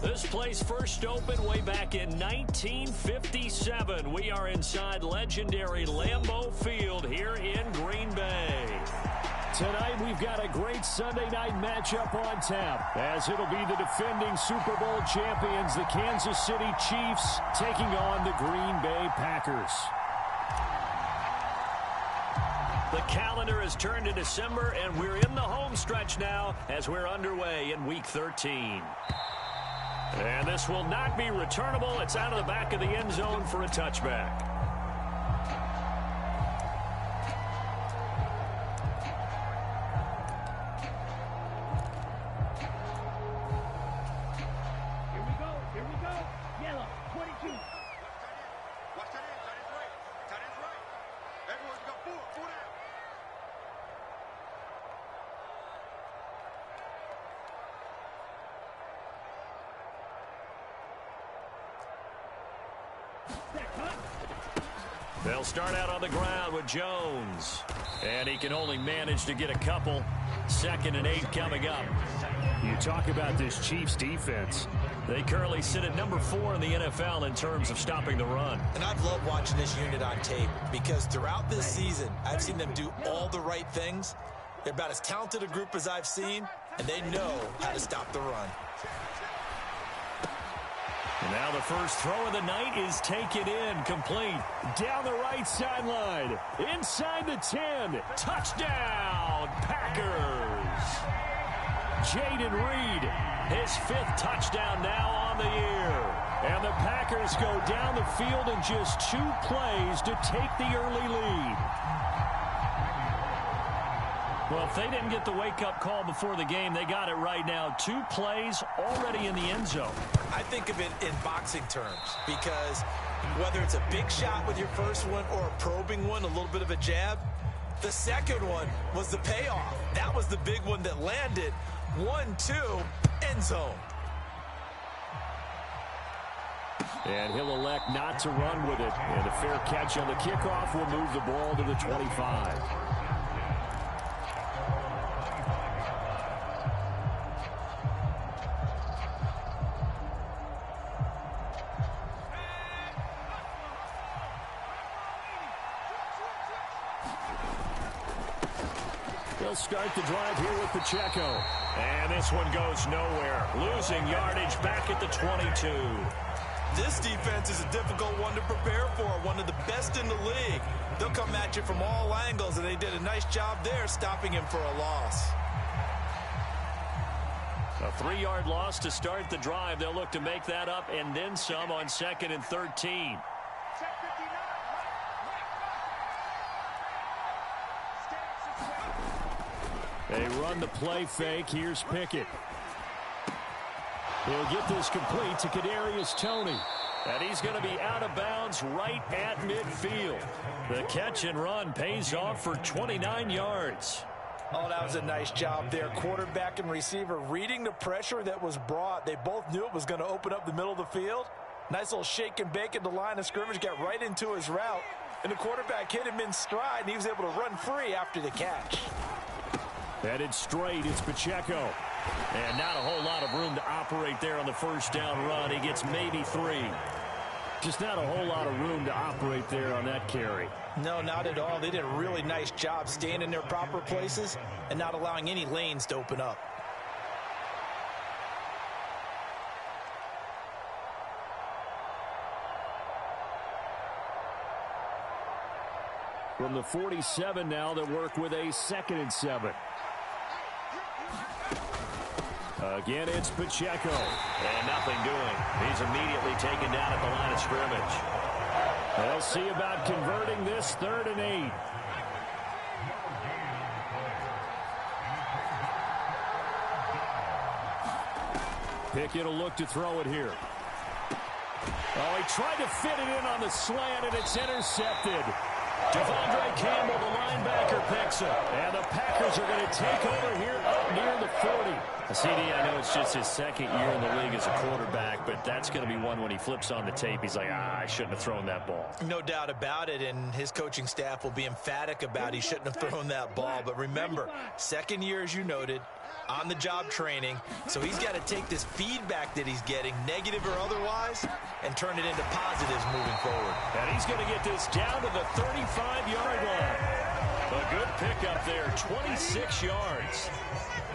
This place first opened way back in 1957. We are inside legendary Lambeau Field here in Green Bay. Tonight we've got a great Sunday night matchup on tap, as it'll be the defending Super Bowl champions, the Kansas City Chiefs, taking on the Green Bay Packers. The calendar has turned to December, and we're in the home stretch now as we're underway in Week 13. And this will not be returnable. It's out of the back of the end zone for a touchback. They'll start out on the ground with Jones. And he can only manage to get a couple. 2nd and 8 coming up. You talk about this Chiefs defense. They currently sit at number 4 in the NFL in terms of stopping the run. And I've loved watching this unit on tape because throughout this season, I've seen them do all the right things. They're about as talented a group as I've seen, and they know how to stop the run. And now the first throw of the night is taken in, complete. Down the right sideline, inside the 10. Touchdown, Packers. Jayden Reed, his 5th touchdown now on the year. And the Packers go down the field in just 2 plays to take the early lead. Well, if they didn't get the wake-up call before the game, they got it right now. 2 plays already in the end zone. I think of it in boxing terms because whether it's a big shot with your first one or a probing one, a little bit of a jab, the second one was the payoff. That was the big one that landed. 1-2, end zone. And he'll elect not to run with it. And a fair catch on the kickoff will move the ball to the 25. They'll start the drive here with Pacheco. And this one goes nowhere. Losing yardage back at the 22. This defense is a difficult one to prepare for. One of the best in the league. They'll come at you from all angles, and they did a nice job there stopping him for a loss. A 3-yard loss to start the drive. They'll look to make that up and then some on 2nd and 13. They run the play fake. Here's Pickett. He'll get this complete to Kadarius Toney. And he's going to be out of bounds right at midfield. The catch and run pays off for 29 yards. Oh, that was a nice job there. Quarterback and receiver reading the pressure that was brought. They both knew it was going to open up the middle of the field. Nice little shake and bake at the line of scrimmage. Got right into his route. And the quarterback hit him in stride, and he was able to run free after the catch. Headed straight, it's Pacheco. And not a whole lot of room to operate there on the first down run. He gets maybe 3. Just not a whole lot of room to operate there on that carry. No, not at all. They did a really nice job staying in their proper places and not allowing any lanes to open up. From the 47 now, they work with a 2nd and 7. Again, it's Pacheco. And nothing doing. He's immediately taken down at the line of scrimmage. They'll see about converting this 3rd and 8. Pickett will look to throw it here. Oh, he tried to fit it in on the slant, and it's intercepted. Devondre Campbell, the linebacker, picks it. And the Packers are going to take over here up near the 40. CD, I know it's just his second year in the league as a quarterback, but that's going to be one when he flips on the tape. He's like, I shouldn't have thrown that ball. No doubt about it, and his coaching staff will be emphatic about he shouldn't have thrown that ball. But remember, second year, as you noted, on-the-job training, so he's got to take this feedback that he's getting, negative or otherwise, and turn it into positives moving forward. And he's going to get this down to the 35-yard line. A good pickup there, 26 yards.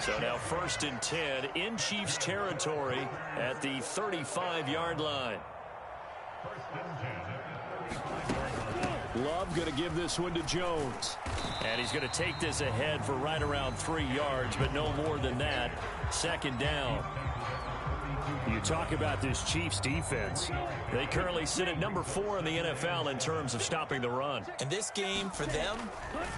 So now 1st and 10 in Chiefs territory at the 35-yard line. Love going to give this one to Jones. And he's going to take this ahead for right around 3 yards, but no more than that. 2nd down. You talk about this Chiefs defense. They currently sit at number 4 in the NFL in terms of stopping the run. And this game for them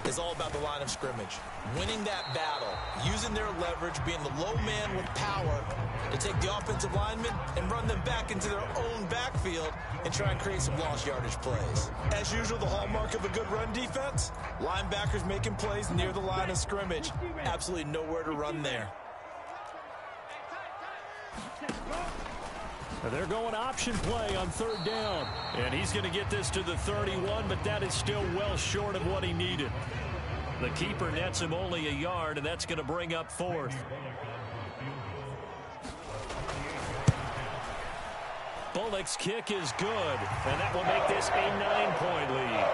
is all about the line of scrimmage. Winning that battle, using their leverage, being the low man with power to take the offensive linemen and run them back into their own backfield and try and create some lost yardage plays. As usual, the hallmark of a good run defense, linebackers making plays near the line of scrimmage. Absolutely nowhere to run there. They're going option play on 3rd down. And he's going to get this to the 31, but that is still well short of what he needed. The keeper nets him only a yard, and that's going to bring up 4th. Bullock's kick is good, and that will make this a 9-point lead.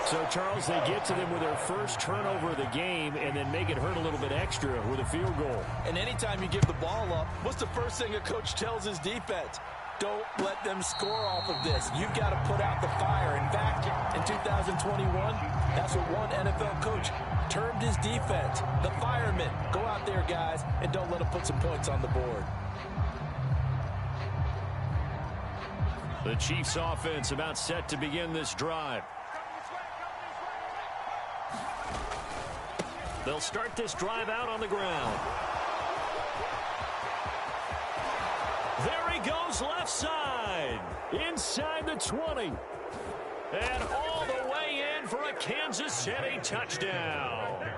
So, Charles, they get to them with their first turnover of the game and then make it hurt a little bit extra with a field goal. And anytime you give the ball up, what's the first thing a coach tells his defense? Don't let them score off of this. You've got to put out the fire. In fact, in 2021, that's what one NFL coach termed his defense. The firemen. Go out there, guys, and don't let them put some points on the board. The Chiefs offense about set to begin this drive. They'll start this drive out on the ground. There he goes left side. Inside the 20. And all the way in for a Kansas City touchdown.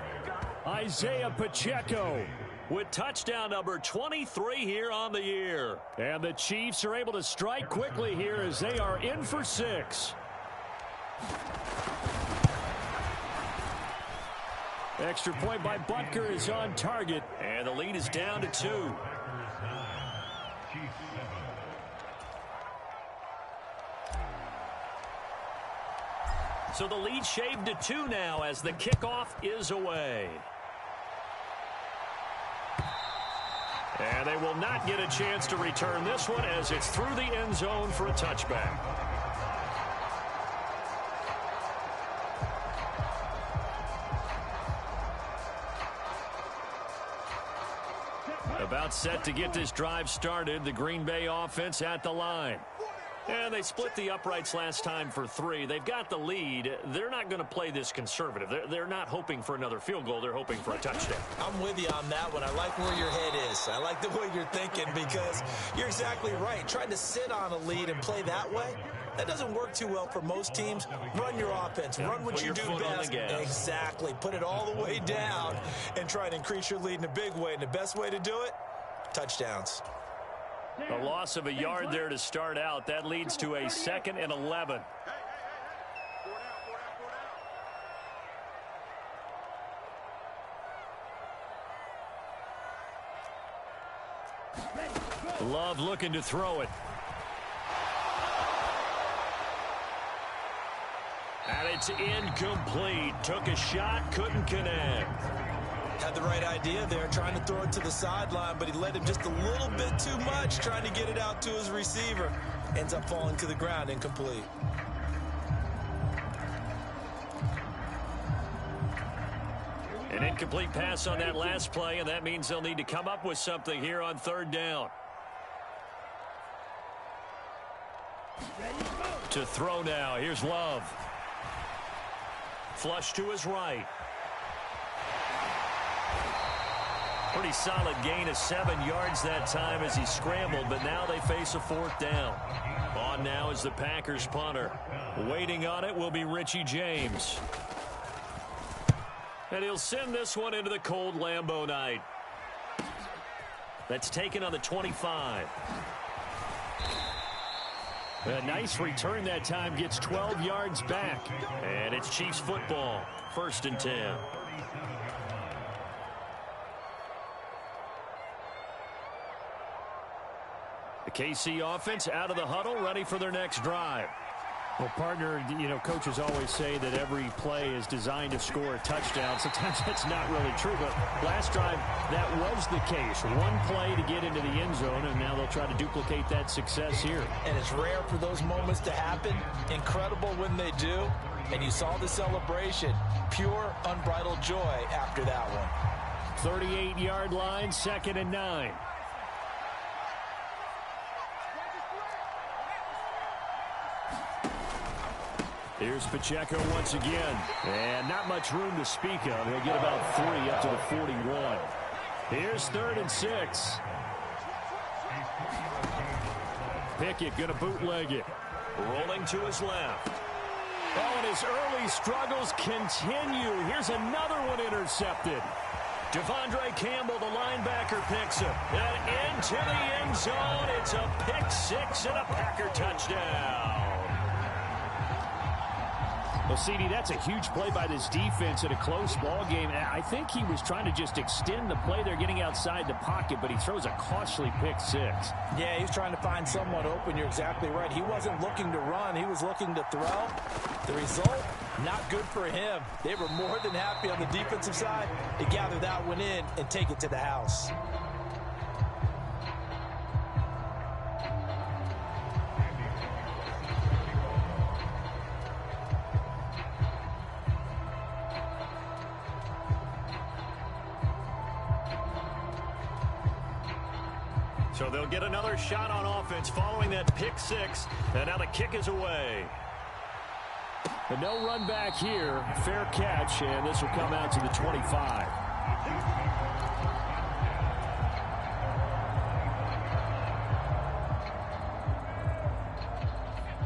Isaiah Pacheco with touchdown number 23 here on the year. And the Chiefs are able to strike quickly here as they are in for 6. Extra point by Butker is on target, and the lead is down to 2. So the lead shaved to 2 now as the kickoff is away. And they will not get a chance to return this one as it's through the end zone for a touchback. About set to get this drive started. The Green Bay offense at the line. And they split the uprights last time for 3. They've got the lead. They're not going to play this conservative. They're not hoping for another field goal. They're hoping for a touchdown. I'm with you on that one. I like where your head is. I like the way you're thinking because you're exactly right. Trying to sit on a lead and play that way, that doesn't work too well for most teams. Run your offense. Run what you do best. Exactly. Put it all the way down and try to increase your lead in a big way. And the best way to do it, touchdowns. A loss of a yard there to start out. That leads to a 2nd and 11. Love looking to throw it. And it's incomplete. Took a shot, couldn't connect. Had the right idea there, trying to throw it to the sideline, but he led him just a little bit too much, trying to get it out to his receiver. Ends up falling to the ground, incomplete. An incomplete pass on that last play, and that means they'll need to come up with something here on 3rd down. To throw now, here's Love. Flush to his right. Pretty solid gain of 7 yards that time as he scrambled, but now they face a 4th down. On now is the Packers punter. Waiting on it will be Richie James. And he'll send this one into the cold Lambeau night. That's taken on the 25. A nice return that time, gets 12 yards back. And it's Chiefs football, 1st and 10. The KC offense out of the huddle, ready for their next drive. Well, partner, coaches always say that every play is designed to score a touchdown. Sometimes that's not really true, but last drive, that was the case. One play to get into the end zone, and now they'll try to duplicate that success here. And it's rare for those moments to happen. Incredible when they do. And you saw the celebration. Pure, unbridled joy after that one. 38-yard line, 2nd and 9. Here's Pacheco once again. And not much room to speak of. He'll get about 3 up to the 41. Here's 3rd and 6. Pickett going to bootleg it. Rolling to his left. Oh, and his early struggles continue. Here's another one intercepted. Devondre Campbell, the linebacker, picks him. And into the end zone. It's a pick 6 and a Packer touchdown. Well, CD, that's a huge play by this defense in a close ball game. I think he was trying to just extend the play. They're getting outside the pocket, but he throws a costly pick 6. Yeah, he's trying to find someone open. You're exactly right. He wasn't looking to run. He was looking to throw. The result, not good for him. They were more than happy on the defensive side to gather that one in and take it to the house. So they'll get another shot on offense following that pick 6. And now the kick is away. But no run back here. Fair catch, and this will come out to the 25.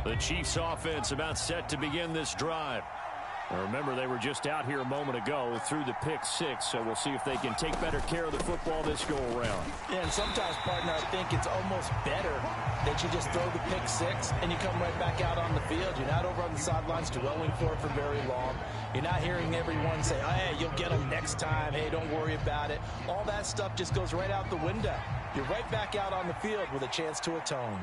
The Chiefs offense about set to begin this drive. Now remember, they were just out here a moment ago through the pick 6, so we'll see if they can take better care of the football this go-around. Yeah, and sometimes, partner, I think it's almost better that you just throw the pick 6 and you come right back out on the field. You're not over on the sidelines dwelling for it for very long. You're not hearing everyone say, oh, hey, you'll get them next time. Hey, don't worry about it. All that stuff just goes right out the window. You're right back out on the field with a chance to atone.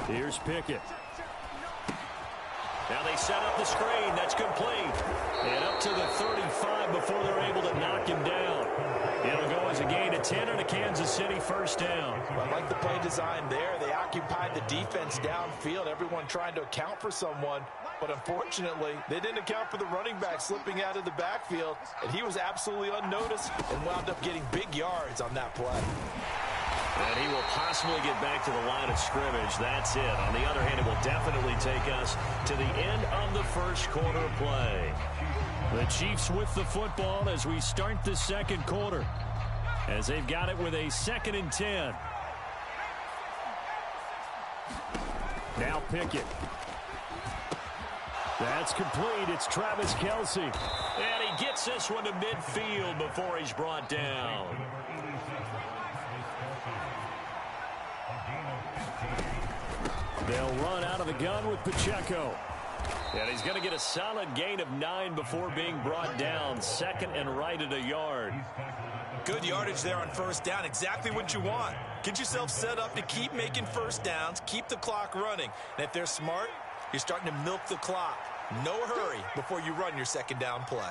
Here's Pickett. Now they set up the screen. That's complete. And up to the 35 before they're able to knock him down. It'll go as a gain of 10 and a Kansas City first down. I like the play design there. They occupied the defense downfield. Everyone trying to account for someone. But unfortunately, they didn't account for the running back slipping out of the backfield. And he was absolutely unnoticed and wound up getting big yards on that play. And he will possibly get back to the line of scrimmage. That's it. On the other hand, it will definitely take us to the end of the first quarter of play. The Chiefs with the football as we start the second quarter, as they've got it with a 2nd and 10. Now Pickett. That's complete. It's Travis Kelce. And he gets this one to midfield before he's brought down. They'll run out of the gun with Pacheco. And he's going to get a solid gain of 9 before being brought down. 2nd and right at a yard. Good yardage there on first down. Exactly what you want. Get yourself set up to keep making first downs. Keep the clock running. And if they're smart, you're starting to milk the clock. No hurry before you run your second down play.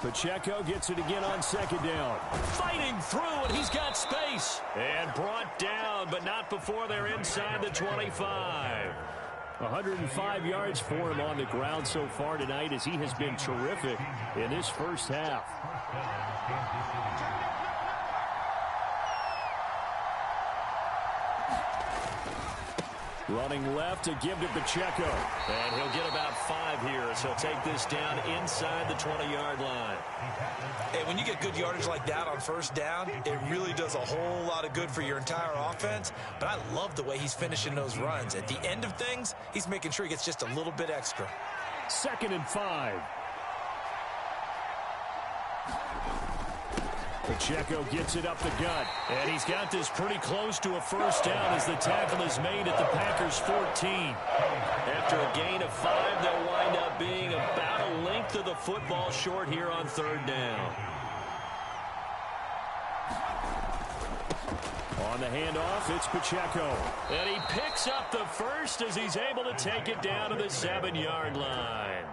Pacheco gets it again on 2nd down. Fighting through, and he's got space. And brought down, but not before they're inside the 25. 105 yards for him on the ground so far tonight, as he has been terrific in this first half. Running left to give to Pacheco. And he'll get about 5 here, so he'll take this down inside the 20-yard line. Hey, when you get good yardage like that on first down, it really does a whole lot of good for your entire offense. But I love the way he's finishing those runs. At the end of things, he's making sure he gets just a little bit extra. 2nd and 5. Pacheco gets it up the gut. And he's got this pretty close to a first down as the tackle is made at the Packers' 14. After a gain of 5, they'll wind up being about a length of the football short here on third down. On the handoff, it's Pacheco. And he picks up the first as he's able to take it down to the 7-yard line.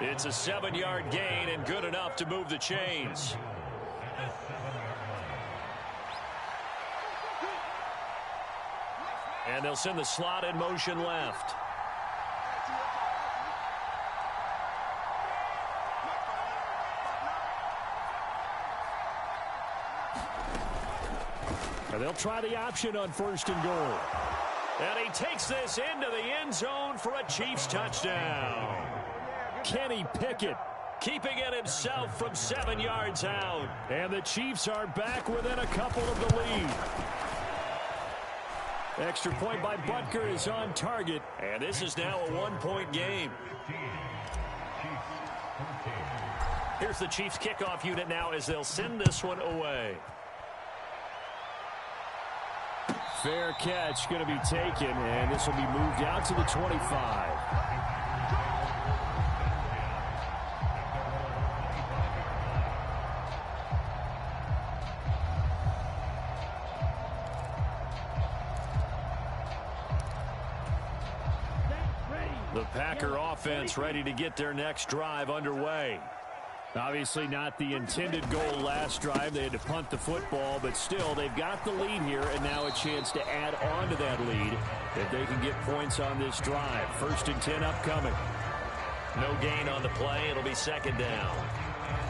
It's a 7-yard gain and good enough to move the chains. And they'll send the slot in motion left. And they'll try the option on 1st and goal. And he takes this into the end zone for a Chiefs touchdown. Kenny Pickett keeping it himself from 7 yards out. And the Chiefs are back within a couple of the lead. Extra point by Butker is on target. And this is now a 1-point game. Here's the Chiefs kickoff unit now as they'll send this one away. Fair catch going to be taken, and this will be moved out to the 25. The Packer offense ready to get their next drive underway. Obviously not the intended goal last drive. They had to punt the football, but still they've got the lead here, and now a chance to add on to that lead if they can get points on this drive. 1st and 10 upcoming. No gain on the play. It'll be 2nd down.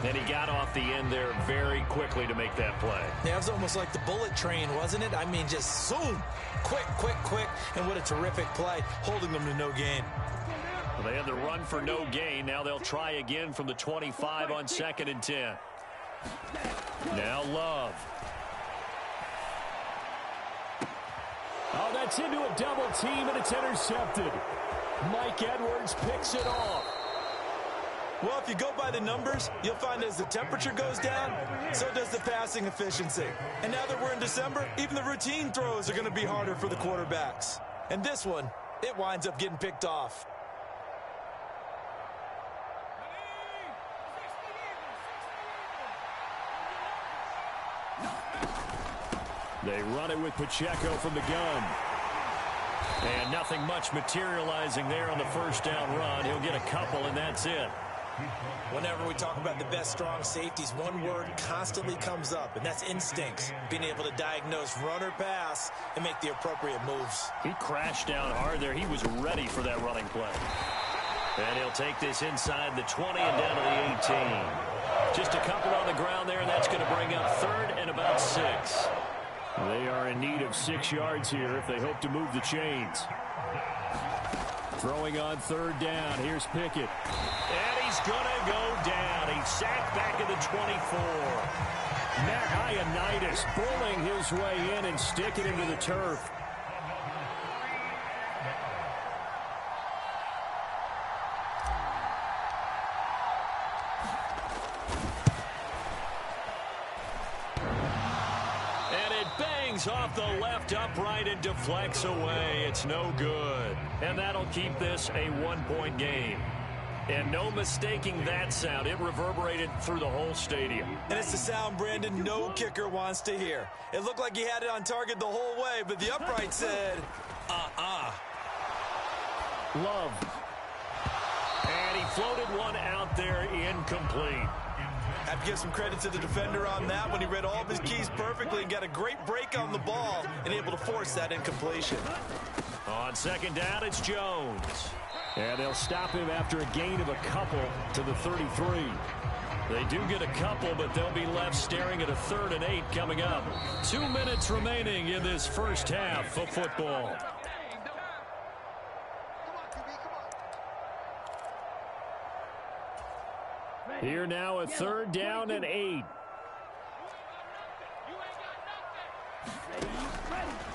And he got off the end there very quickly to make that play. Yeah, it was almost like the bullet train, wasn't it? I mean, just zoom. Quick, quick, quick. And what a terrific play, holding them to no gain. Well, they had the run for no gain. Now they'll try again from the 25 on 2nd and 10. Now Love. Oh, that's into a double team, and it's intercepted. Mike Edwards picks it off. Well, if you go by the numbers, you'll find as the temperature goes down, so does the passing efficiency. And now that we're in December, even the routine throws are going to be harder for the quarterbacks. And this one, it winds up getting picked off. They run it with Pacheco from the gun. And nothing much materializing there on the 1st down run. He'll get a couple, and that's it. Whenever we talk about the best strong safeties, one word constantly comes up, and that's instincts. Being able to diagnose run or pass and make the appropriate moves. He crashed down hard there. He was ready for that running play. And he'll take this inside the 20 and down to the 18. Just a couple on the ground there, and that's going to bring up 3rd and about 6. They are in need of 6 yards here if they hope to move the chains. Throwing on 3rd down. Here's Pickett. And he's going to go down. He's sacked back at the 24. Matt Ioannidis bullying his way in and sticking into the turf. Off the left upright and deflects away. It's no good. And that'll keep this a 1-point game. And no mistaking that sound. It reverberated through the whole stadium. And it's the sound, Brandon, no kicker wants to hear. It looked like he had it on target the whole way, but the upright said, Love. And he floated one out there incomplete. I have to give some credit to the defender on that when he read all of his keys perfectly and got a great break on the ball and able to force that incompletion. On 2nd down, it's Jones. And they'll stop him after a gain of a couple to the 33. They do get a couple, but they'll be left staring at a 3rd and 8 coming up. 2 minutes remaining in this first half of football. Here now a 3rd down and 8.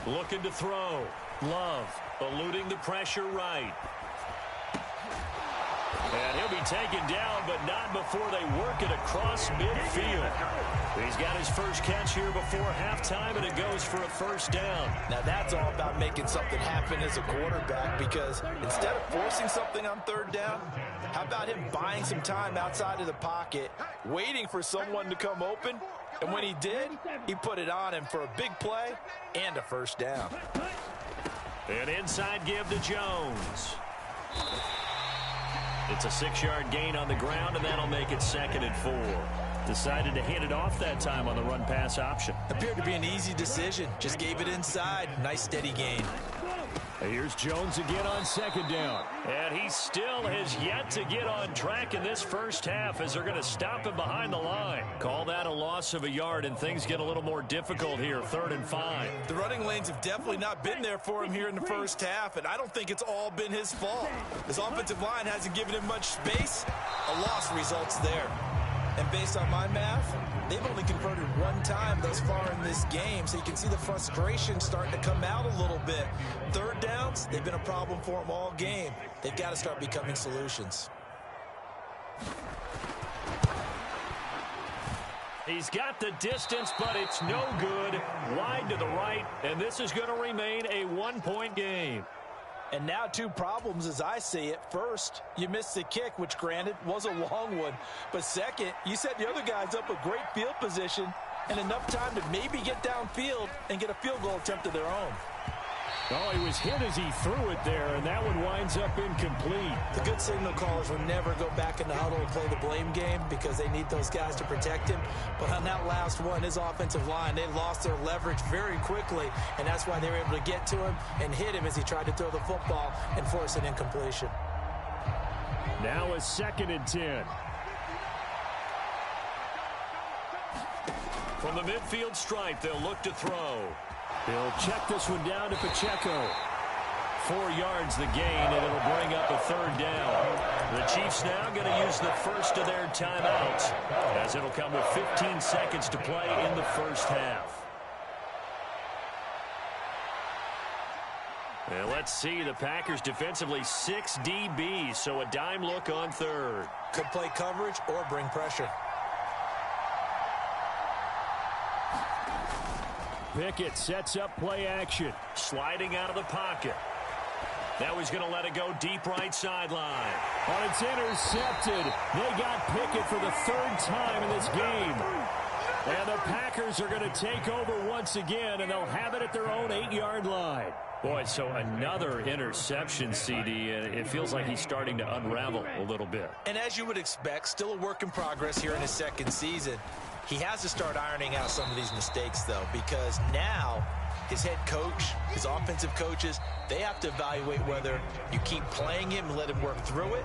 Looking to throw. Love eluding the pressure right. And he'll be taken down, but not before they work it across midfield. He's got his first catch here before halftime, and it goes for a first down. Now that's all about making something happen as a quarterback, because instead of forcing something on third down, how about him buying some time outside of the pocket, waiting for someone to come open, and when he did, he put it on him for a big play and a first down. An inside give to Jones. It's a 6-yard gain on the ground, and that'll make it 2nd and 4. Decided to hand it off that time on the run-pass option. Appeared to be an easy decision. Just gave it inside. Nice steady gain. Here's Jones again on 2nd down. And he still has yet to get on track in this first half as they're going to stop him behind the line. Call that a loss of a yard, and things get a little more difficult here, 3rd and 5. The running lanes have definitely not been there for him here in the first half, and I don't think it's all been his fault. His offensive line hasn't given him much space. A loss results there. And based on my math, they've only converted one time thus far in this game, so you can see the frustration starting to come out a little bit. Third downs, they've been a problem for them all game. They've got to start becoming solutions. He's got the distance, but it's no good. Wide to the right, and this is going to remain a 1-point game. And now 2 problems as I see it. First, you missed the kick, which granted was a long one. But second, you set the other guys up a great field position and enough time to maybe get downfield and get a field goal attempt of their own. Oh, he was hit as he threw it there, and that one winds up incomplete. The good signal callers will never go back in the huddle and play the blame game because they need those guys to protect him. But on that last one, his offensive line, they lost their leverage very quickly, and that's why they were able to get to him and hit him as he tried to throw the football and force an incompletion. Now a 2nd and 10. From the midfield stripe, they'll look to throw. He'll check this one down to Pacheco. 4 yards the gain, and it'll bring up a 3rd down. The Chiefs now going to use the first of their timeouts, as it'll come with 15 seconds to play in the first half. And let's see, the Packers defensively 6 DBs, so a dime look on 3rd. Could play coverage or bring pressure. Pickett sets up play action. Sliding out of the pocket. Now he's going to let it go deep right sideline. But it's intercepted. They got Pickett for the 3rd time in this game. And the Packers are going to take over once again, and they'll have it at their own 8-yard line. Boy, so another interception, CD, and it feels like he's starting to unravel a little bit. And as you would expect, still a work in progress here in his 2nd season. He has to start ironing out some of these mistakes, though, because now his head coach, his offensive coaches, they have to evaluate whether you keep playing him and let him work through it,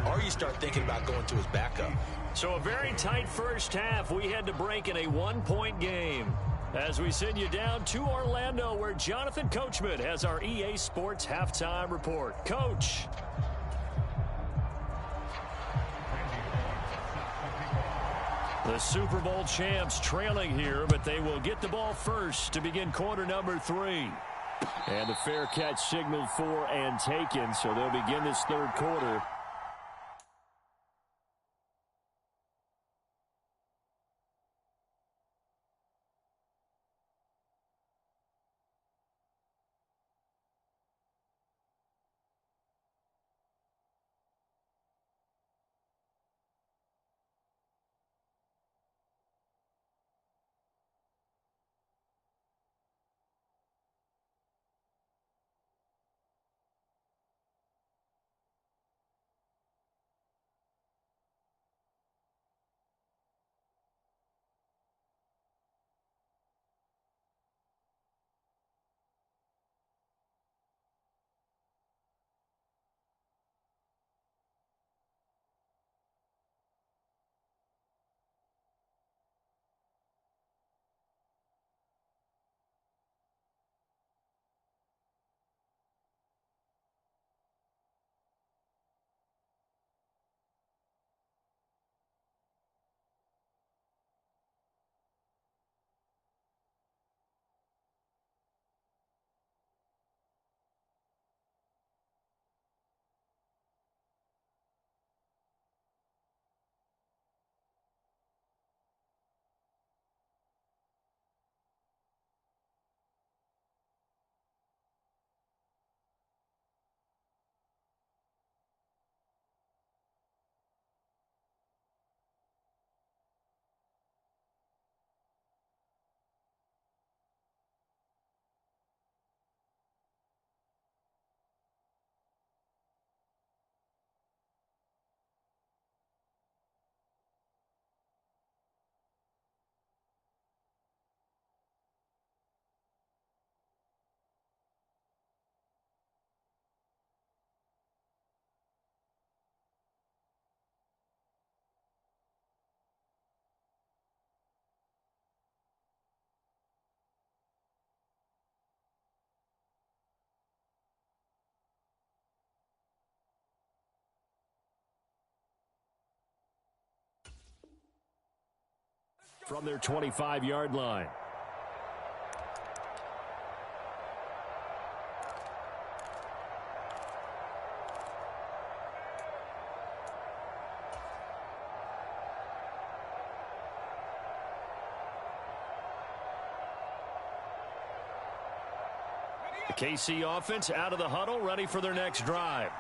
or you start thinking about going to his backup. So a very tight first half. We had to break in a 1-point game. As we send you down to Orlando, where Jonathan Coachman has our EA Sports Halftime Report. Coach. The Super Bowl champs trailing here, but they will get the ball first to begin quarter number 3. And the fair catch signaled for and taken, so they'll begin this 3rd quarter. from their 25-yard line. The KC offense out of the huddle, ready for their next drive.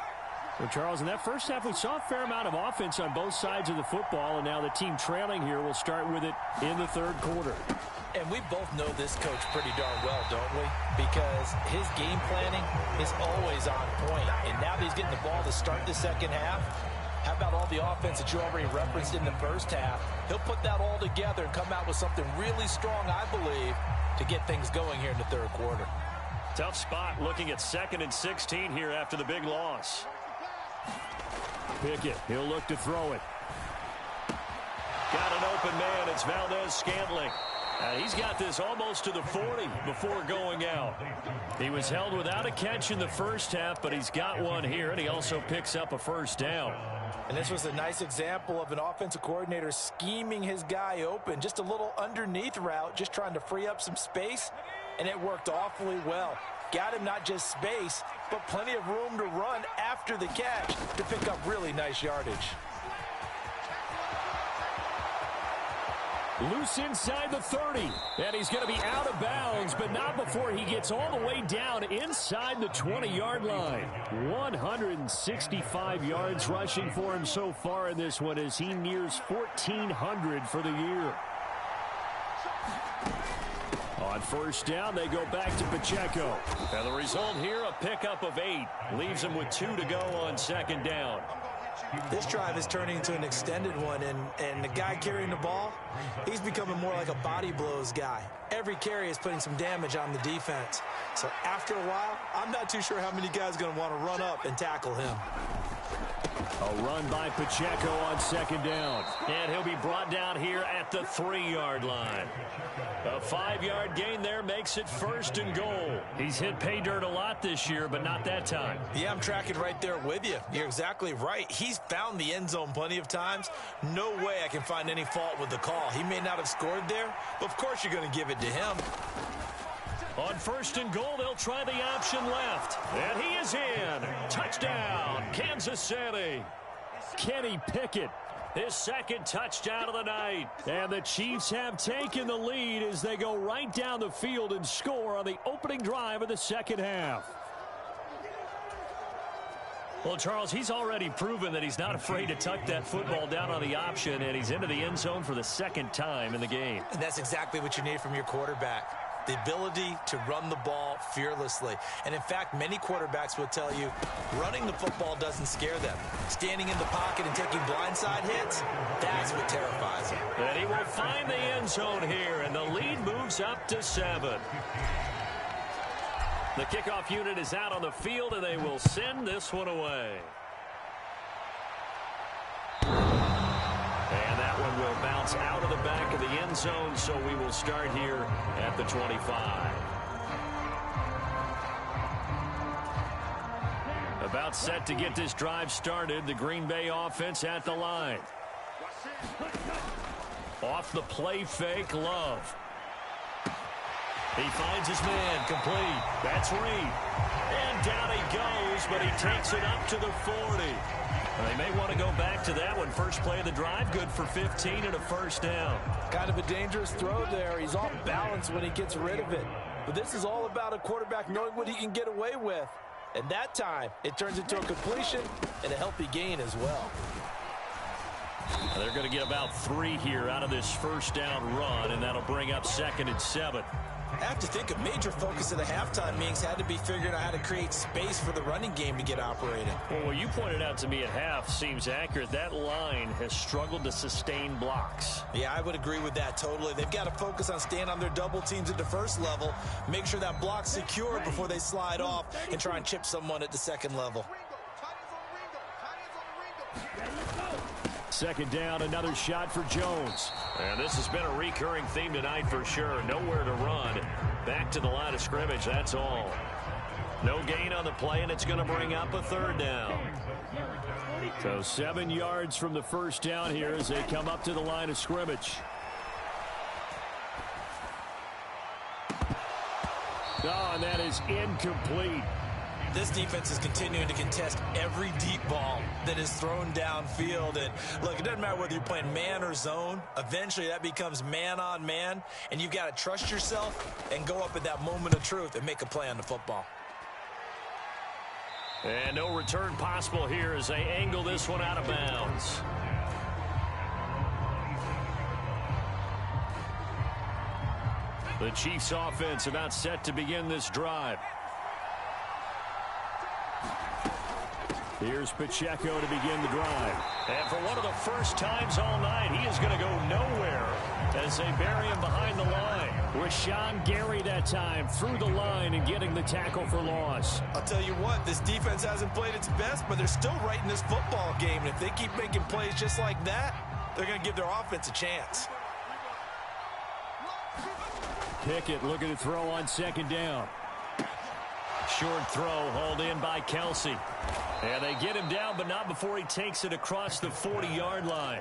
Well, Charles, in that first half, we saw a fair amount of offense on both sides of the football, and now the team trailing here will start with it in the third quarter. And we both know this coach pretty darn well, don't we? Because his game planning is always on point. And now that he's getting the ball to start the second half, how about all the offense that you already referenced in the first half? He'll put that all together and come out with something really strong, I believe, to get things going here in the third quarter. Tough spot looking at 2nd and 16 here after the big loss. Pickett, he'll look to throw it. Got an open man. It's Valdez-Scantling. He's got this almost to the 40 before going out. He was held without a catch in the first half, but he's got one here, and he also picks up a first down. And this was a nice example of an offensive coordinator scheming his guy open. Just a little underneath route, just trying to free up some space, and it worked awfully well. Got him not just space, but plenty of room to run after the catch to pick up really nice yardage. Loose inside the 30, and he's going to be out of bounds, but not before he gets all the way down inside the 20-yard line. 165 yards rushing for him so far in this one as he nears 1,400 for the year. On first down, they go back to Pacheco. And the result here, a pickup of 8. Leaves him with 2 to go on second down. This drive is turning into an extended one, and the guy carrying the ball, he's becoming more like a body blows guy. Every carry is putting some damage on the defense. So after a while, I'm not too sure how many guys are going to want to run up and tackle him. A run by Pacheco on second down. And he'll be brought down here at the 3-yard line. A 5-yard gain there makes it 1st and goal. He's hit pay dirt a lot this year, but not that time. Yeah, I'm tracking right there with you. You're exactly right. He's found the end zone plenty of times. No way I can find any fault with the call. He may not have scored there, but of course you're going to give it to him. On 1st and goal, they'll try the option left. And he is in. Touchdown, Kansas City. Kenny Pickett, his 2nd touchdown of the night. And the Chiefs have taken the lead as they go right down the field and score on the opening drive of the second half. Well, Charles, he's already proven that he's not afraid to tuck that football down on the option, and he's into the end zone for the 2nd time in the game. And that's exactly what you need from your quarterback. The ability to run the ball fearlessly. And in fact, many quarterbacks will tell you running the football doesn't scare them. Standing in the pocket and taking blindside hits, that's what terrifies them. And he will find the end zone here, and the lead moves up to 7. The kickoff unit is out on the field, and they will send this one away. And that one will bounce out of the back of the end zone, so we will start here at the 25. About set to get this drive started, the Green Bay offense at the line. Off the play fake, Love. He finds his man, complete. That's Reed. And down he goes, but he takes it up to the 40. They may want to go back to that one. First play of the drive, good for 15 and a first down. Kind of a dangerous throw there. He's off balance when he gets rid of it. But this is all about a quarterback knowing what he can get away with. And that time, it turns into a completion and a healthy gain as well. They're going to get about 3 here out of this first down run, and that'll bring up 2nd and 7. I have to think a major focus of the halftime meetings had to be figuring out how to create space for the running game to get operating. Well, what you pointed out to me at half seems accurate. That line has struggled to sustain blocks. Yeah, I would agree with that totally. They've got to focus on staying on their double teams at the first level, make sure that block's secure before they slide off and try and chip someone at the second level. 2nd down, another shot for Jones. And this has been a recurring theme tonight for sure. Nowhere to run. Back to the line of scrimmage, that's all. No gain on the play, and it's going to bring up a 3rd down. So 7 yards from the first down here as they come up to the line of scrimmage. Oh, and that is incomplete. This defense is continuing to contest every deep ball that is thrown downfield. And look, it doesn't matter whether you're playing man or zone. Eventually, that becomes man on man. And you've got to trust yourself and go up at that moment of truth and make a play on the football. And no return possible here as they angle this one out of bounds. The Chiefs offense about set to begin this drive. Here's Pacheco to begin the drive. And for one of the first times all night, he is going to go nowhere as they bury him behind the line. Rashawn Gary that time through the line and getting the tackle for loss. I'll tell you what, this defense hasn't played its best, but they're still right in this football game. And if they keep making plays just like that, they're going to give their offense a chance. Pickett looking to throw on second down. Short throw hauled in by Kelsey. And they get him down, but not before he takes it across the 40-yard line.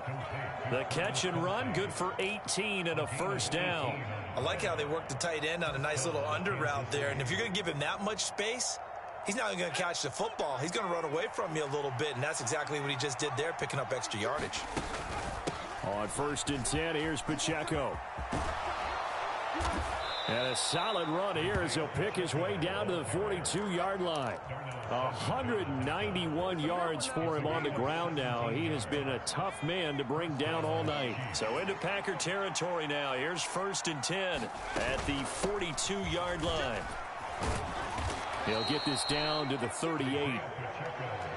The catch and run, good for 18 and a first down. I like how they work the tight end on a nice little under route there. And if you're going to give him that much space, he's not going to catch the football. He's going to run away from you a little bit, and that's exactly what he just did there, picking up extra yardage. On 1st and 10, here's Pacheco. And a solid run here as he'll pick his way down to the 42-yard line. 191 yards for him on the ground now. He has been a tough man to bring down all night. So into Packer territory now. Here's 1st and 10 at the 42-yard line. He'll get this down to the 38.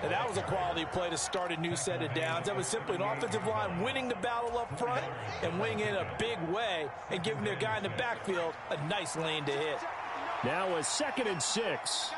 And that was a quality play to start a new set of downs. That was simply an offensive line winning the battle up front and winning in a big way and giving their guy in the backfield a nice lane to hit. Now a 2nd and 6.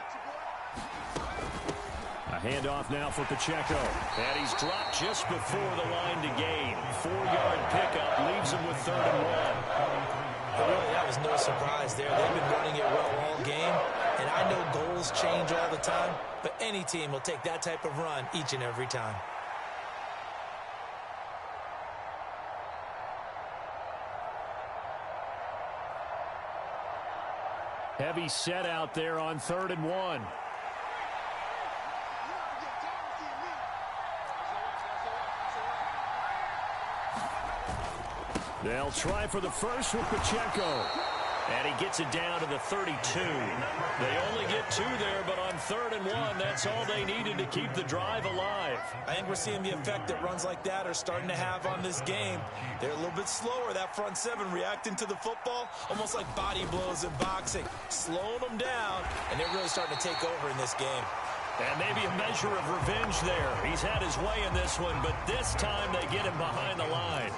A handoff now for Pacheco. And he's dropped just before the line to gain. 4-yard pickup leaves him with 3rd and 1. Really, that was no surprise there. They've been running it well all game. And I know goals change all the time, but any team will take that type of run each and every time. Heavy set out there on 3rd and 1. They'll try for the first with Pacheco. And he gets it down to the 32. They only get 2 there, but on 3rd and 1, that's all they needed to keep the drive alive. I think we're seeing the effect that runs like that are starting to have on this game. They're a little bit slower, that front 7, reacting to the football, almost like body blows in boxing, slowing them down, and they're really starting to take over in this game. And maybe a measure of revenge there. He's had his way in this one, but this time they get him behind the line.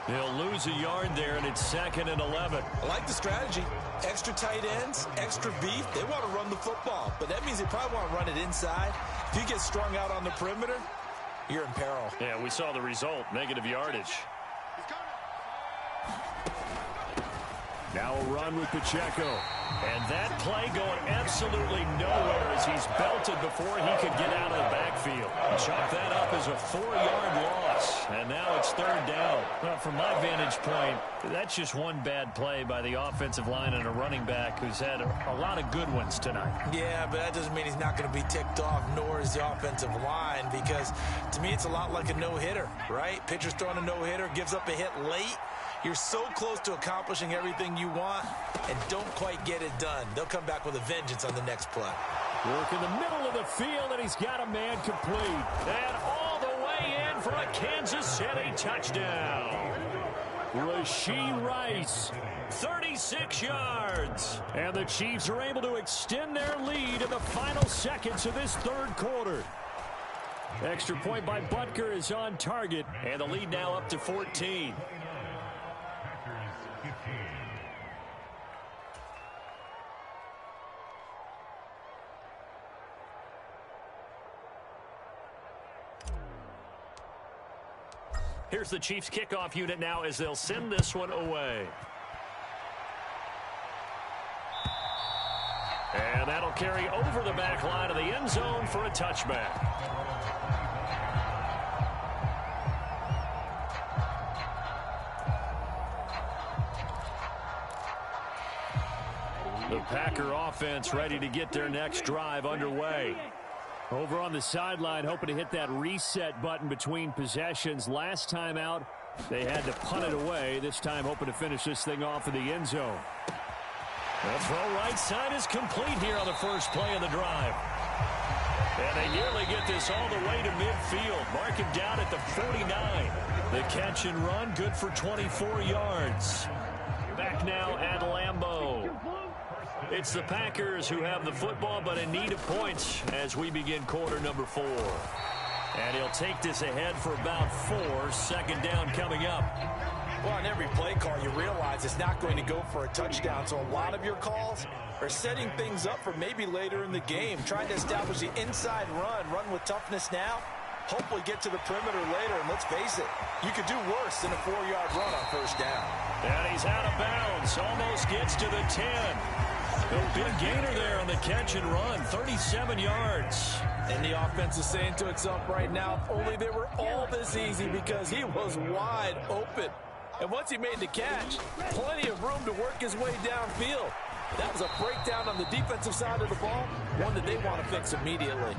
They'll lose a yard there, and it's 2nd and 11. I like the strategy. Extra tight ends, extra beef. They want to run the football, but that means they probably want to run it inside. If you get strung out on the perimeter, you're in peril. Yeah, we saw the result, negative yardage. Now a run with Pacheco. And that play going absolutely nowhere as he's belted before he could get out of the backfield. Chalk that up as a 4-yard loss. And now it's 3rd down. Well, from my vantage point, that's just one bad play by the offensive line and a running back who's had a lot of good ones tonight. Yeah, but that doesn't mean he's not going to be ticked off, nor is the offensive line, because to me it's a lot like a no-hitter, right? Pitcher's throwing a no-hitter, gives up a hit late. You're so close to accomplishing everything you want and don't quite get it done. They'll come back with a vengeance on the next play. Work in the middle of the field, and he's got a man complete. And all the way in for a Kansas City touchdown. Rashee Rice. 36 yards. And the Chiefs are able to extend their lead in the final seconds of this 3rd quarter. Extra point by Butker is on target. And the lead now up to 14. Here's the Chiefs kickoff unit now as they'll send this one away. And that'll carry over the back line of the end zone for a touchback. The Packer offense ready to get their next drive underway. Over on the sideline, hoping to hit that reset button between possessions. Last time out, they had to punt it away. This time, hoping to finish this thing off in the end zone. The throw right side is complete here on the first play of the drive. And they nearly get this all the way to midfield. Mark him down at the 49. The catch and run, good for 24 yards. Back now at Lambeau. It's the Packers who have the football, but in need of points as we begin quarter number 4. And he'll take this ahead for about 4. Second down coming up. Well, on every play call, you realize it's not going to go for a touchdown. So a lot of your calls are setting things up for maybe later in the game, trying to establish the inside run with toughness now, hopefully get to the perimeter later. And let's face it, you could do worse than a 4-yard run on first down. And he's out of bounds, almost gets to the 10. A big gainer there on the catch and run, 37 yards. And the offense is saying to itself right now, if only they were all this easy, because he was wide open. And once he made the catch, plenty of room to work his way downfield. That was a breakdown on the defensive side of the ball, one that they want to fix immediately.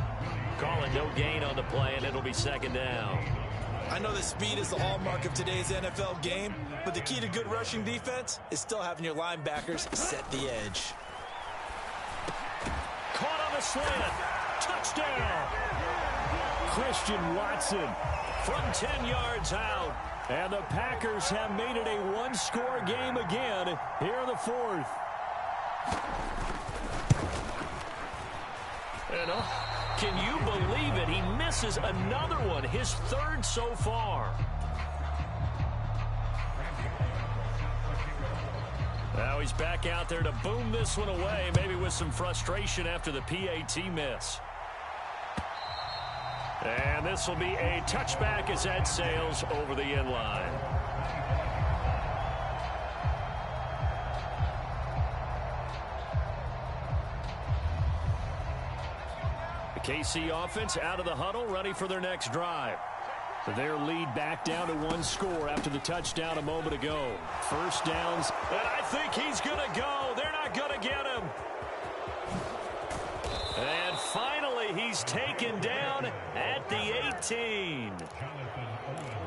Calling no gain on the play, and it'll be second down. I know that speed is the hallmark of today's NFL game, but the key to good rushing defense is still having your linebackers set the edge. Caught on the slant. Touchdown. Christian Watson from 10 yards out. And the Packers have made it a one-score game again here in the 4th. And can you believe it? He misses another one, his 3rd so far. Now he's back out there to boom this one away, maybe with some frustration after the PAT miss. And this will be a touchback as that sails over the end line. The KC offense out of the huddle, ready for their next drive. Their lead back down to 1 score after the touchdown a moment ago. First downs. And I think he's going to go. They're not going to get him. And finally, he's taken down at the 18.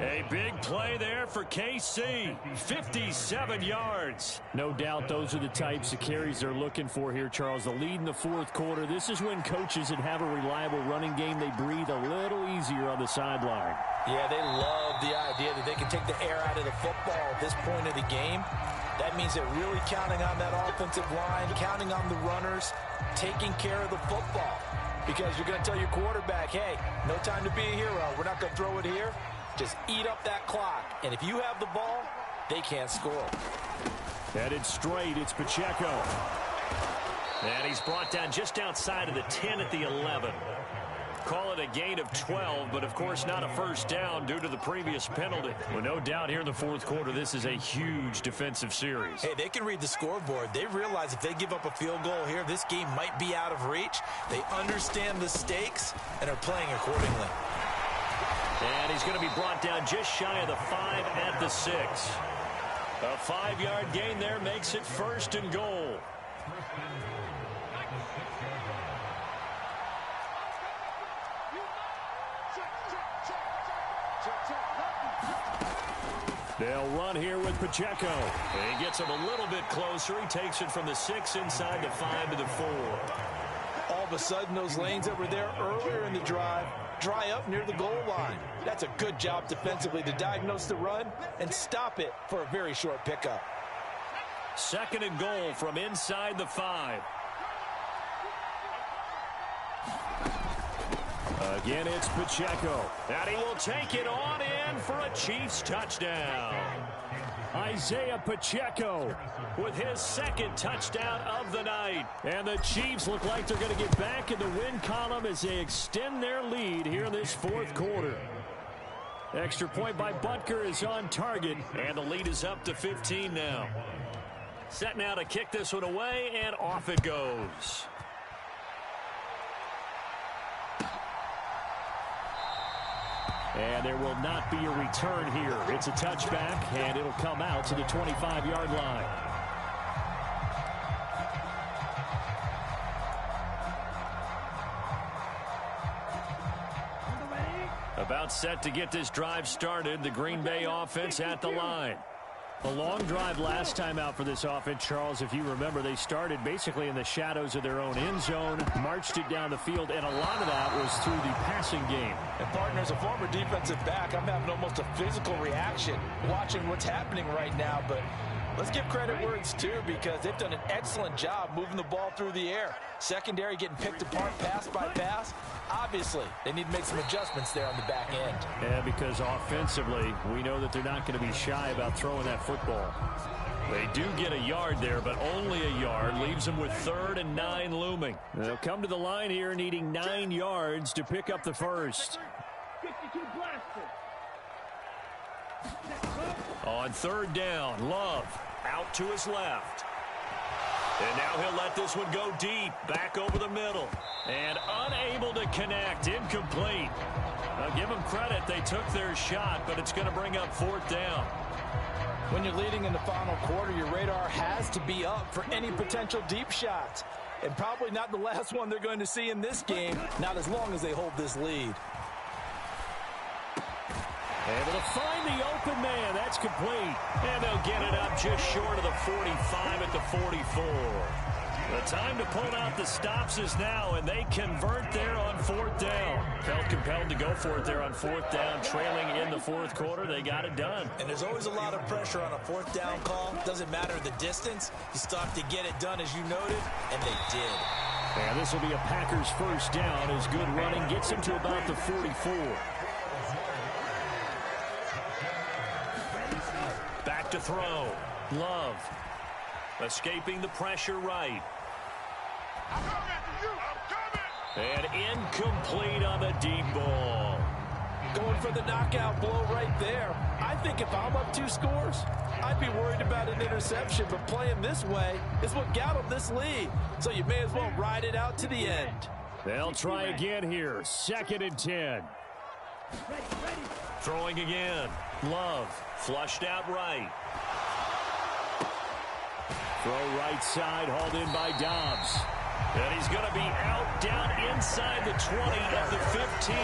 A big play there for KC. 57 yards. No doubt those are the types of carries they're looking for here, Charles. The lead in the 4th quarter. This is when coaches that have a reliable running game, they breathe a little easier on the sideline. Yeah, they love the idea that they can take the air out of the football at this point of the game. That means they're really counting on that offensive line, counting on the runners, taking care of the football. Because you're going to tell your quarterback, hey, no time to be a hero. We're not going to throw it here. Just eat up that clock. And if you have the ball, they can't score. Headed straight, it's Pacheco. And he's brought down just outside of the 10 at the 11. Call it a gain of 12, but of course not a first down due to the previous penalty. Well, no doubt here in the 4th quarter, this is a huge defensive series. Hey, they can read the scoreboard. They realize if they give up a field goal here, this game might be out of reach. They understand the stakes and are playing accordingly. And he's going to be brought down just shy of the 5 at the 6. A 5-yard gain there makes it 1st and goal. They'll run here with Pacheco. And he gets him a little bit closer. He takes it from the 6 inside the 5 to the 4. All of a sudden, those lanes that were there earlier in the drive dry up near the goal line. That's a good job defensively to diagnose the run and stop it for a very short pickup. 2nd and goal from inside the 5. Again, it's Pacheco. And he will take it on in for a Chiefs touchdown. Isaiah Pacheco with his 2nd touchdown of the night. And the Chiefs look like they're going to get back in the win column as they extend their lead here in this 4th quarter. Extra point by Butker is on target. And the lead is up to 15 now. Set now to kick this one away, and off it goes. And there will not be a return here. It's a touchback, and it'll come out to the 25-yard line. About set to get this drive started. The Green Bay offense at the line. A long drive last time out for this offense, Charles. If you remember, they started basically in the shadows of their own end zone, marched it down the field, and a lot of that was through the passing game. And partner, as a former defensive back, I'm having almost a physical reaction watching what's happening right now. But let's give credit where it's due, because they've done an excellent job moving the ball through the air. Secondary getting picked apart pass by pass. Obviously, they need to make some adjustments there on the back end. Yeah, because offensively, we know that they're not going to be shy about throwing that football. They do get a yard there, but only a yard. Leaves them with 3rd and 9 looming. They'll come to the line here needing 9 yards to pick up the first. 52 blaster. On 3rd down, Love out to his left. And now he'll let this one go deep, back over the middle. And unable to connect, incomplete. Now give them credit, they took their shot, but it's going to bring up 4th down. When you're leading in the final quarter, your radar has to be up for any potential deep shots. And probably not the last one they're going to see in this game, not as long as they hold this lead. Able to find the open man. That's complete. And they'll get it up just short of the 45 at the 44. The time to pull out the stops is now, and they convert there on 4th down. Felt compelled to go for it there on 4th down, trailing in the 4th quarter. They got it done. And there's always a lot of pressure on a 4th down call. Doesn't matter the distance. You still have to get it done, as you noted, and they did. And this will be a Packers first down as good running gets them to about the 44. Back to throw. Love. Escaping the pressure right. And incomplete on the deep ball. Going for the knockout blow right there. I think if I'm up 2 scores, I'd be worried about an interception, but playing this way is what got them this lead. So you may as well ride it out to the end. They'll try again here. 2nd and 10. Throwing again. Love. Flushed out right. Throw right side, hauled in by Dobbs. And he's going to be out, down inside the 20 of the 15.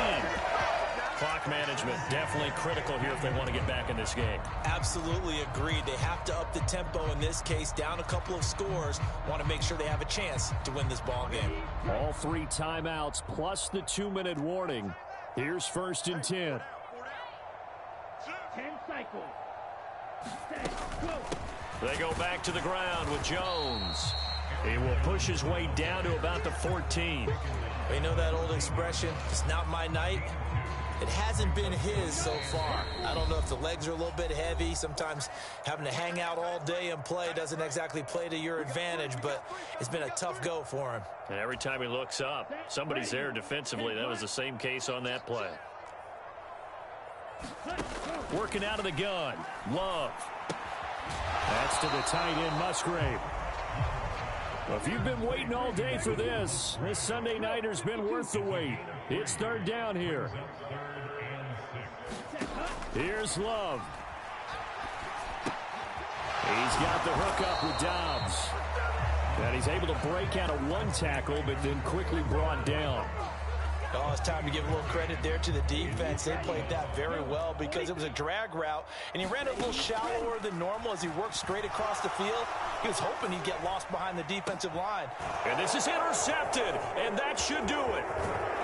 Clock management definitely critical here if they want to get back in this game. Absolutely agreed. They have to up the tempo in this case, down a couple of scores. Want to make sure they have a chance to win this ball game. All 3 timeouts plus the 2-minute warning. Here's 1st and 10. 10 cycles. Stay. Go. They go back to the ground with Jones. He will push his way down to about the 14. You know that old expression, it's not my night? It hasn't been his so far. I don't know if the legs are a little bit heavy. Sometimes having to hang out all day and play doesn't exactly play to your advantage, but it's been a tough go for him. And every time he looks up, somebody's there defensively. That was the same case on that play. Working out of the gun. Love. That's to the tight end, Musgrave. Well, if you've been waiting all day for this Sunday nighter's been worth the wait. It's 3rd down here. Here's Love. He's got the hook up with Dobbs. And he's able to break out of 1 tackle, but then quickly brought down. Oh, it's time to give a little credit there to the defense. They played that very well because it was a drag route, and he ran a little shallower than normal as he worked straight across the field. He was hoping he'd get lost behind the defensive line. And this is intercepted, and that should do it.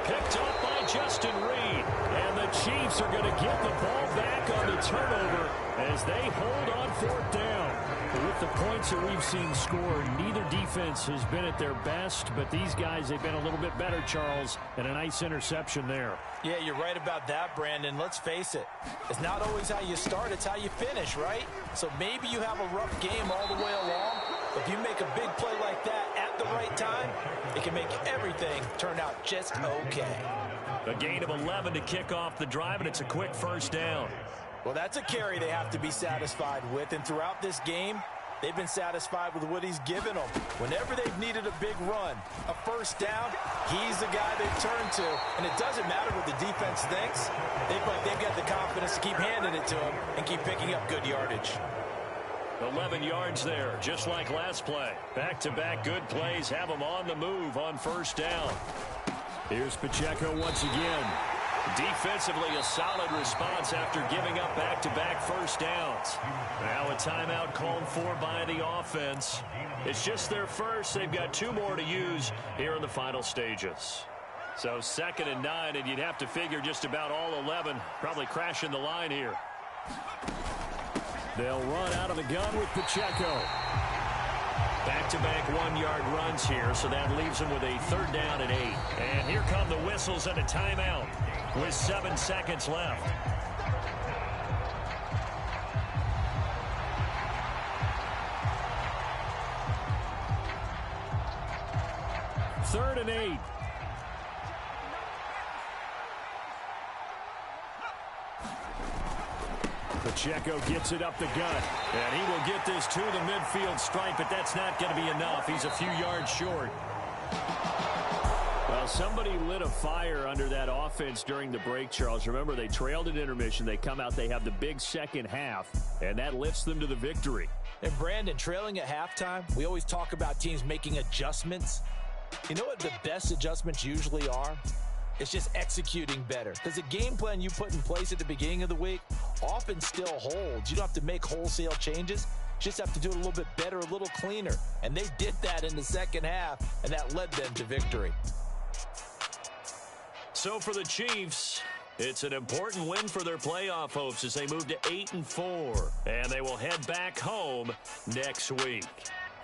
Picked up by Justin Reed. And the Chiefs are going to get the ball back on the turnover as they hold on 4th down. With the points that we've seen scored, neither defense has been at their best, but these guys, they've been a little bit better, Charles, and a nice interception there. Yeah, you're right about that, Brandon. Let's face it. It's not always how you start, it's how you finish, right? So maybe you have a rough game all the way along, but if you make a big play like that at the right time, it can make everything turn out just okay. A gain of 11 to kick off the drive, and it's a quick 1st down. Well, that's a carry they have to be satisfied with, and throughout this game, they've been satisfied with what he's given them. Whenever they've needed a big run, a 1st down, he's the guy they've turned to. And it doesn't matter what the defense thinks. They've got the confidence to keep handing it to him and keep picking up good yardage. 11 yards there, just like last play. Back-to-back good plays have them on the move on 1st down. Here's Pacheco once again. Defensively, a solid response after giving up back-to-back first downs. Now a timeout called for by the offense. It's just their first. They've got 2 more to use here in the final stages. So 2nd and 9, and you'd have to figure just about all 11 probably crashing the line here. They'll run out of the gun with Pacheco. Back-to-back 1-yard runs here, so that leaves them with a 3rd down and 8. And here come the whistles and a timeout with 7 seconds left. Third and 8. Pacheco gets it up the gut. And he will get this to the midfield stripe, but that's not going to be enough. He's a few yards short. Well, somebody lit a fire under that offense during the break, Charles. Remember, they trailed at intermission. They come out, they have the big second half, and that lifts them to the victory. And Brandon, trailing at halftime, we always talk about teams making adjustments. You know what the best adjustments usually are? It's just executing better. Because the game plan you put in place at the beginning of the week often still holds. You don't have to make wholesale changes. You just have to do it a little bit better, a little cleaner. And they did that in the second half, and that led them to victory. So for the Chiefs, it's an important win for their playoff hopes as they move to 8-4. And they will head back home next week.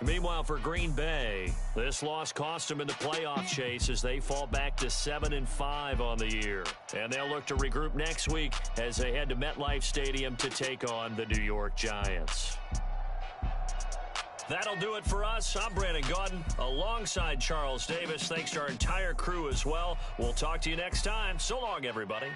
Meanwhile, for Green Bay, this loss cost them in the playoff chase as they fall back to 7-5 on the year. And they'll look to regroup next week as they head to MetLife Stadium to take on the New York Giants. That'll do it for us. I'm Brandon Gaudin alongside Charles Davis. Thanks to our entire crew as well. We'll talk to you next time. So long, everybody.